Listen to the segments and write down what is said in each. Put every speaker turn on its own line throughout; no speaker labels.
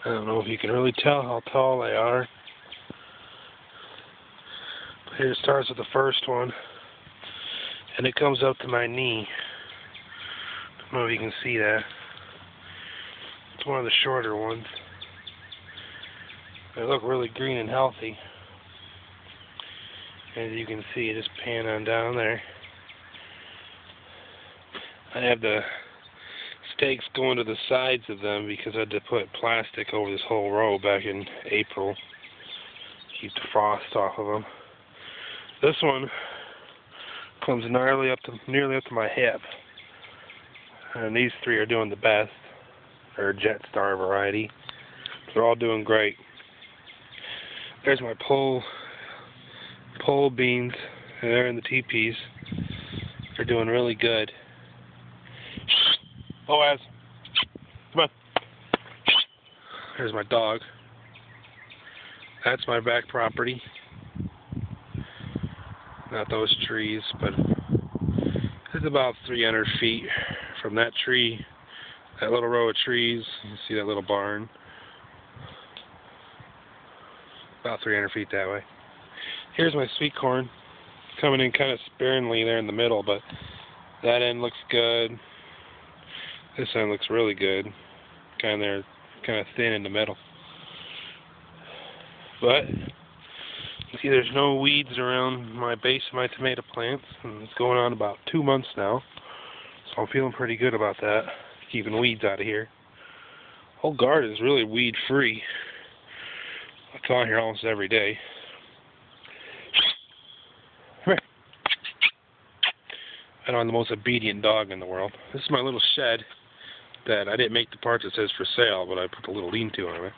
I don't know if you can really tell how tall they are. But here it starts with the first one, and it comes up to my knee. I don't know if you can see that. It's one of the shorter ones. They look really green and healthy. As you can see, just pan on down there. I have the stakes going to the sides of them because I had to put plastic over this whole row back in April. Keep the frost off of them. This one comes nearly up to my hip. And these three are doing the best. They're a Jetstar variety. They're all doing great. There's my pole beans. They're in the teepees. They're doing really good. Boaz, come on. There's my dog. That's my back property. Not those trees, but it's about 300 feet from that tree, that little row of trees. You see that little barn? About 300 feet that way. Here's my sweet corn, coming in kind of sparingly there in the middle, but that end looks good. This end looks really good. Kind of thin in the middle. But see, there's no weeds around my base of my tomato plants, and it's going on about 2 months now. So I'm feeling pretty good about that, keeping weeds out of here. Whole garden is really weed free. I come out here almost every day. Come here. And I'm the most obedient dog in the world. This is my little shed that I didn't make the part that says for sale, but I put a little lean-to on it.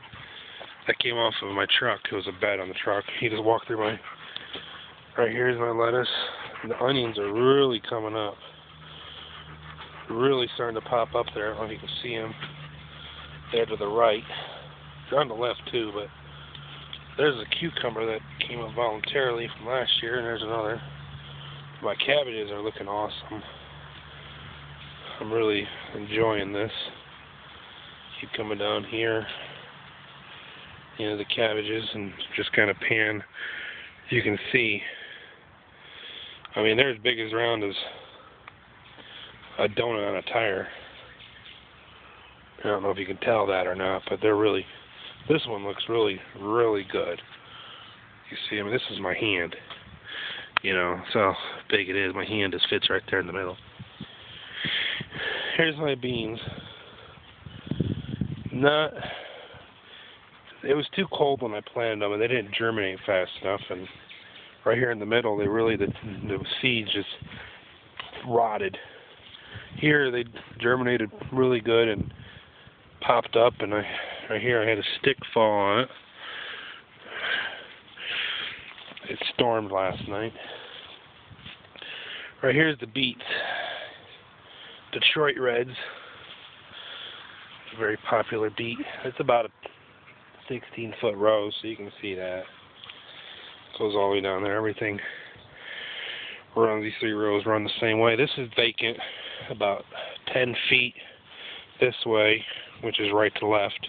That came off of my truck. It was a bed on the truck. He just walked through my... Right here's my lettuce. And the onions are really coming up. Really starting to pop up there. I don't know if you can see them. There to the right. They're on the left too, but there's a cucumber that came up voluntarily from last year, and there's another. My cabbages are looking awesome. I'm really enjoying this. Keep coming down here. You know, the cabbages, and just kind of pan. You can see, I mean, they're as big as round as a donut on a tire. I don't know if you can tell that or not, but they're really, this one looks really, really good. You see, I mean, this is my hand. You know, so how big it is. My hand just fits right there in the middle. Here's my beans. It was too cold when I planted them, and they didn't germinate fast enough. And right here in the middle, they really, the seeds just rotted. Here, they germinated really good and popped up, and right here I had a stick fall on it. It stormed last night. Right here's the beets. Detroit Reds. It's a very popular beet. It's about a 16-foot row, so you can see that. Goes all the way down there. Everything around these 3 rows run the same way. This is vacant, about 10 feet this way, which is right to left,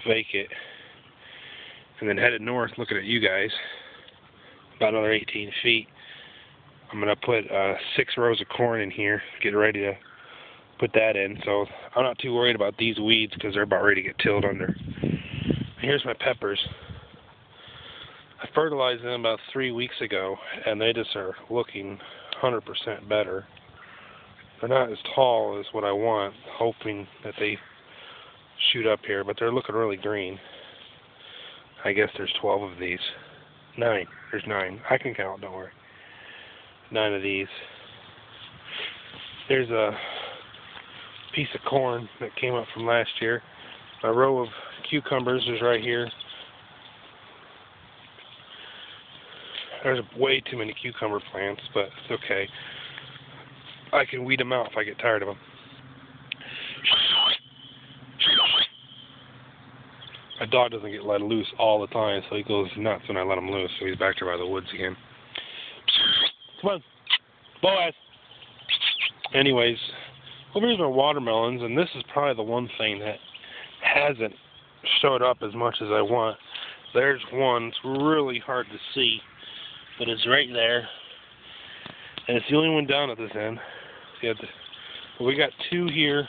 vacant. And then headed north, looking at you guys, about another 18 feet. I'm going to put 6 rows of corn in here, get ready to put that in. So I'm not too worried about these weeds because they're about ready to get tilled under. Here's my peppers. I fertilized them about 3 weeks ago, and they just are looking 100% better. They're not as tall as what I want, hoping that they shoot up here, but they're looking really green. I guess there's 12 of these. 9. There's 9. I can count, don't worry. 9 of these. There's a piece of corn that came up from last year. My row of cucumbers is right here. There's way too many cucumber plants, but it's okay. I can weed them out if I get tired of them. My dog doesn't get let loose all the time, so he goes nuts when I let him loose, so he's back there by the woods again. Come on, Boaz. Anyways, over here's my watermelons, and this is probably the one thing that hasn't show it up as much as I want. There's one. It's really hard to see, but it's right there. And it's the only one down at this end. So we got 2 here,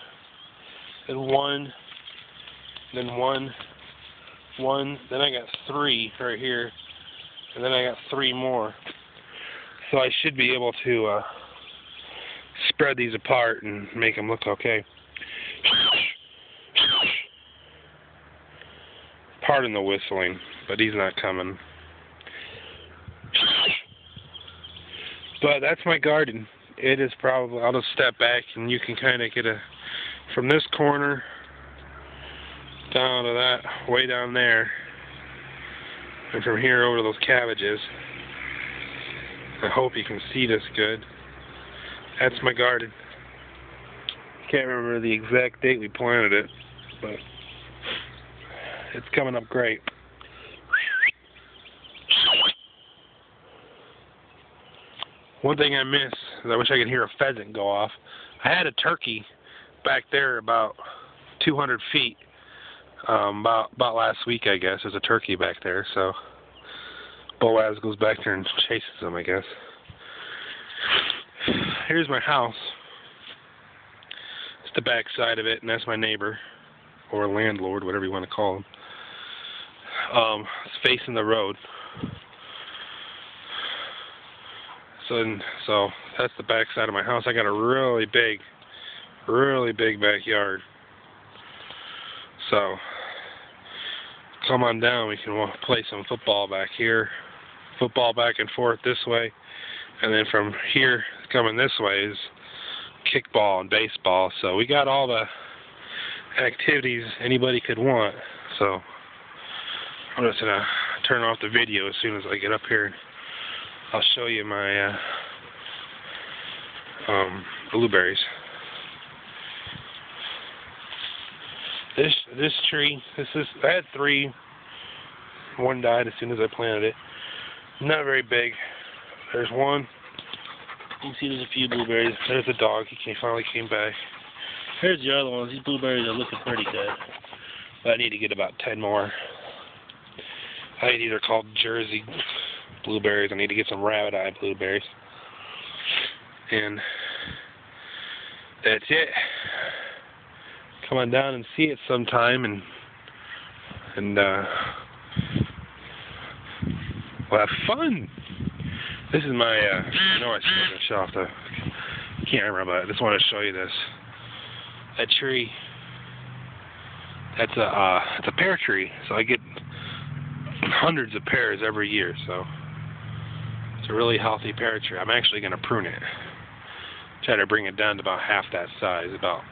and 1, then 1, then I got 3 right here, and then I got 3 more. So I should be able to spread these apart and make them look okay. Pardon the whistling, but he's not coming. But that's my garden. It is probably, I'll just step back and you can kind of get from this corner down to that, way down there, and from here over to those cabbages. I hope you can see this good. That's my garden. Can't remember the exact date we planted it, but it's coming up great. One thing I miss is I wish I could hear a pheasant go off. I had a turkey back there about 200 feet. About last week, I guess. There's a turkey back there, so Boaz goes back there and chases them, I guess. Here's my house. It's the back side of it, and that's my neighbor, or landlord, whatever you want to call him. It's facing the road. So that's the back side of my house. I got a really big backyard. So come on down. We can play some football back here. Football back and forth this way. And then from here, coming this way is kickball and baseball. So we got all the activities anybody could want. So I'm just going to turn off the video as soon as I get up here. I'll show you my blueberries. This tree, I had 3. 1 died as soon as I planted it. Not very big. There's 1. You can see there's a few blueberries. There's a dog. He finally came back. Here's the other ones. These blueberries are looking pretty good. But I need to get about 10 more. I think these are called Jersey blueberries. I need to get some rabbit eye blueberries. And that's it. Come on down and see it sometime, and we'll have fun. This is my I know I started to show off the camera, but I just want to show you this. That tree, it's a pear tree, so I get hundreds of pears every year, so it's a really healthy pear tree. I'm actually going to prune it. Try to bring it down to about half that size, about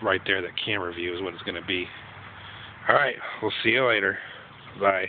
right there. That camera view is what it's going to be. Alright, we'll see you later. Bye.